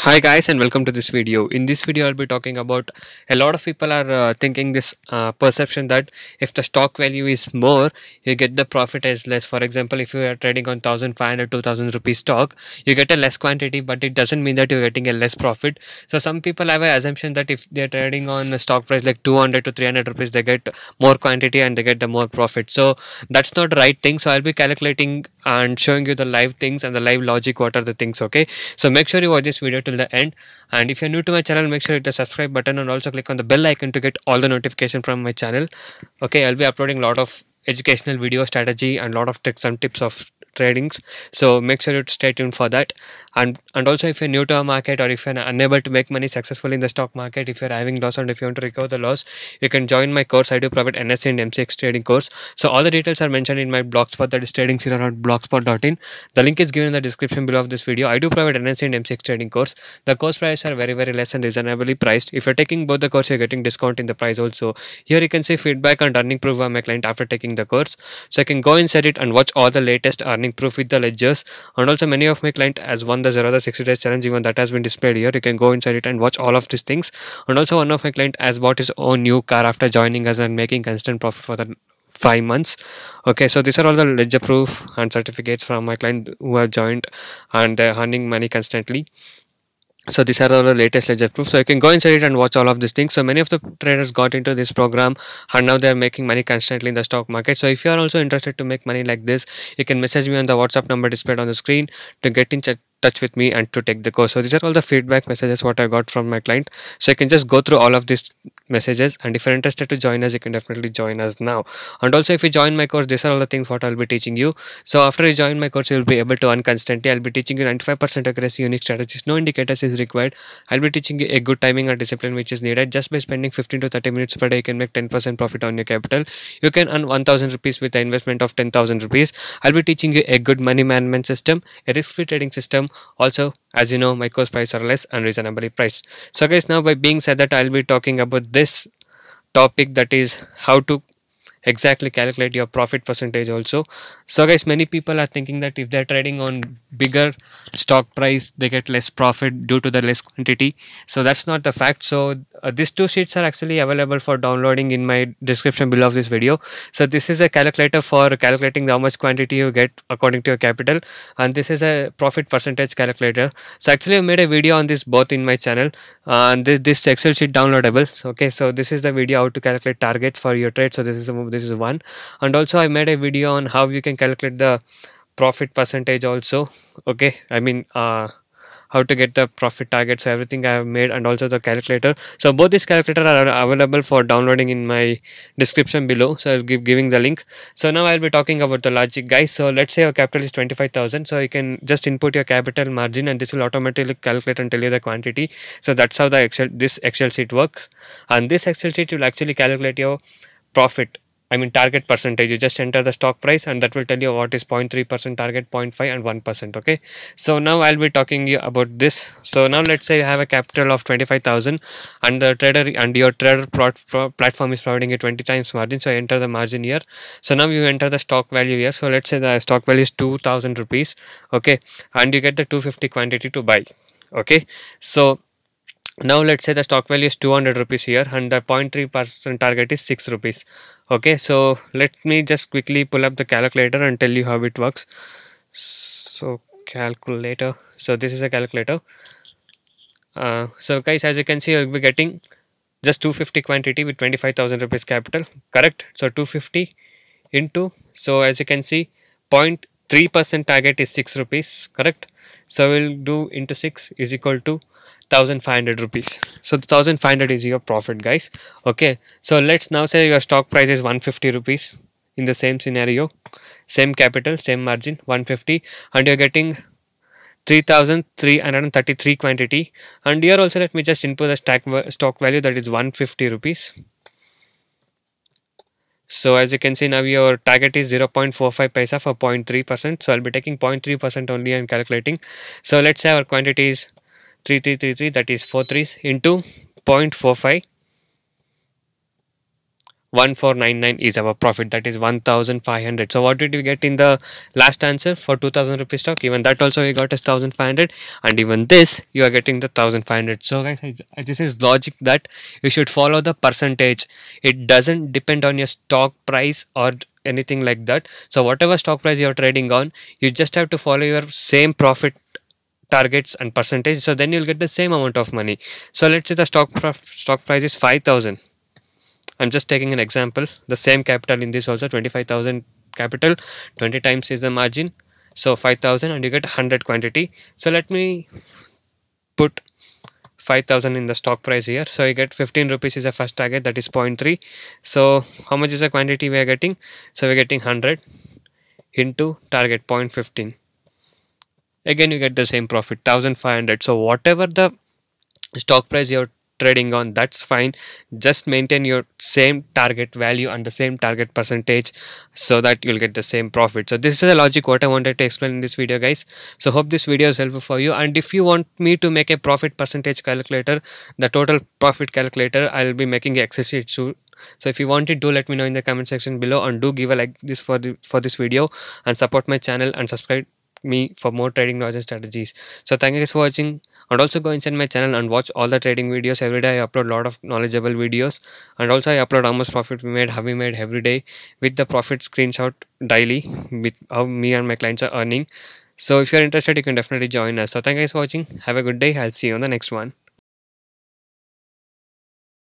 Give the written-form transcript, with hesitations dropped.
Hi guys and welcome to this video. In this video I'll be talking about a lot of people are thinking this perception that if the stock value is more you get the profit as less. For example, if you are trading on 1500 2000 rupees stock, you get a less quantity, but it doesn't mean that you're getting a less profit. So some people have an assumption that if they're trading on a stock price like 200 to 300 rupees, they get more quantity and they get the more profit. So that's not the right thing. So I'll be calculating and showing you the live things and the live logic, what are the things. Okay, so make sure you watch this video till the end, and if you're new to my channel, make sure you hit the subscribe button and also click on the bell icon to get all the notification from my channel. Okay, I'll be uploading a lot of educational video strategy and lot of tricks and tips of tradings, so make sure you stay tuned for that. And also, if you're new to a market or if you're unable to make money successfully in the stock market, if you're having loss and if you want to recover the loss, you can join my course. I do provide NSC and MCX trading course. So all the details are mentioned in my blogspot, that is tradingshero.blogspot.in. The link is given in the description below of this video. I do provide NSC and MCX trading course. The course prices are very less and reasonably priced. If you're taking both the course, you're getting discount in the price also. Here you can see feedback and earning proof of my client after taking the course. So I can go inside it and watch all the latest earning proof with the ledgers. And also many of my client has won the 60 days challenge, even that has been displayed here. You can go inside it and watch all of these things. And also one of my client has bought his own new car after joining us and making constant profit for the 5 months. Okay, so these are all the ledger proof and certificates from my client who have joined and they're earning money constantly. So these are all the latest ledger proof, so you can go inside it and watch all of these things. So many of the traders got into this program and now they are making money constantly in the stock market. So if you are also interested to make money like this, you can message me on the WhatsApp number displayed on the screen to get in touch with me and to take the course. So these are all the feedback messages what I got from my client. So you can just go through all of these messages, and if you're interested to join us, you can definitely join us now. And also, if you join my course, these are all the things what I'll be teaching you. So after you join my course, you'll be able to earn constantly. I'll be teaching you 95% accuracy, unique strategies, no indicators is required. I'll be teaching you a good timing and discipline which is needed. Just by spending 15 to 30 minutes per day, you can make 10% profit on your capital. You can earn 1000 rupees with an investment of 10,000 rupees. I'll be teaching you a good money management system, a risk-free trading system. Also, as you know, my course prices are less and reasonably priced. So guys, now by being said that, I'll be talking about this topic, that is how to exactly calculate your profit percentage also. So guys, many people are thinking that if they're trading on bigger stock price, they get less profit due to the less quantity. So that's not the fact. So these two sheets are actually available for downloading in my description below of this video. So this is a calculator for calculating how much quantity you get according to your capital, and this is a profit percentage calculator. So actually I made a video on this both in my channel, and this Excel sheet downloadable. So, okay, so this is the video how to calculate targets for your trade. So this is one, and also I made a video on how you can calculate the profit percentage also. Okay, I mean how to get the profit targets. So everything I have made, and also the calculator. So both these calculators are available for downloading in my description below, so I'll giving the link. So now I'll be talking about the logic, guys. So let's say your capital is 25,000, so you can just input your capital margin and this will automatically calculate and tell you the quantity. So that's how this Excel sheet works, and this Excel sheet will actually calculate your profit, I mean target percentage. You just enter the stock price and that will tell you what is 0.3% target, 0.5 and 1%. Okay, so now I'll be talking you about this. So now let's say you have a capital of 25,000 and the trader and your trader platform is providing a 20 times margin. So enter the margin here. So now you enter the stock value here. So let's say the stock value is 2,000 rupees. Okay, and you get the 250 quantity to buy. Okay, so now let's say the stock value is 200 rupees here and the 0.3% target is 6 rupees. Okay, so let me just quickly pull up the calculator and tell you how it works. So calculator, so this is a calculator. So guys, as you can see, you'll be getting just 250 quantity with 25,000 rupees capital, correct? So 250 into, so as you can see, 0.3% target is 6 rupees, correct? So we'll do into 6 is equal to 1500 rupees. So 1500 is your profit, guys. Okay, so let's now say your stock price is 150 rupees in the same scenario, same capital, same margin, 150, and you're getting 3333 quantity. And here also let me just input the stock value, that is 150 rupees. So as you can see, now your target is 0.45 paisa for 0.3%. So I'll be taking 0.3% only and calculating. So let's say our quantity is 3333, that is 4 threes into 0.45 1499 is our profit, that is 1500. So what did we get in the last answer for 2000 rupees stock? Even that also we got as 1500, and even this you are getting the 1500. So guys, this is logic that you should follow the percentage. It doesn't depend on your stock price or anything like that. So whatever stock price you are trading on, you just have to follow your same profit targets and percentage, so then you'll get the same amount of money. So let's say the stock price is 5000. I'm just taking an example. The same capital in this also, 25,000 capital, 20 times is the margin. So 5,000 and you get 100 quantity. So let me put 5,000 in the stock price here. So you get 15 rupees is the first target, that is zero point 0.3. So how much is the quantity we are getting? So we're getting 100 into target 0.15. Again you get the same profit, 1500. So whatever the stock price you're trading on, that's fine. Just maintain your same target value and the same target percentage, so that you'll get the same profit. So this is the logic what I wanted to explain in this video, guys. So hope this video is helpful for you, and if you want me to make a profit percentage calculator, the total profit calculator, I'll be making an Excel sheet soon. So if you want it, do let me know in the comment section below, and do give a like this for this video, and support my channel and subscribe me for more trading knowledge and strategies. So thank you guys for watching, and also go inside my channel and watch all the trading videos. Every day I upload a lot of knowledgeable videos, and also I upload how much profit we made, how we made every day, with the profit screenshot daily, with how me and my clients are earning. So if you're interested, you can definitely join us. So thank you guys for watching. Have a good day. I'll see you on the next one.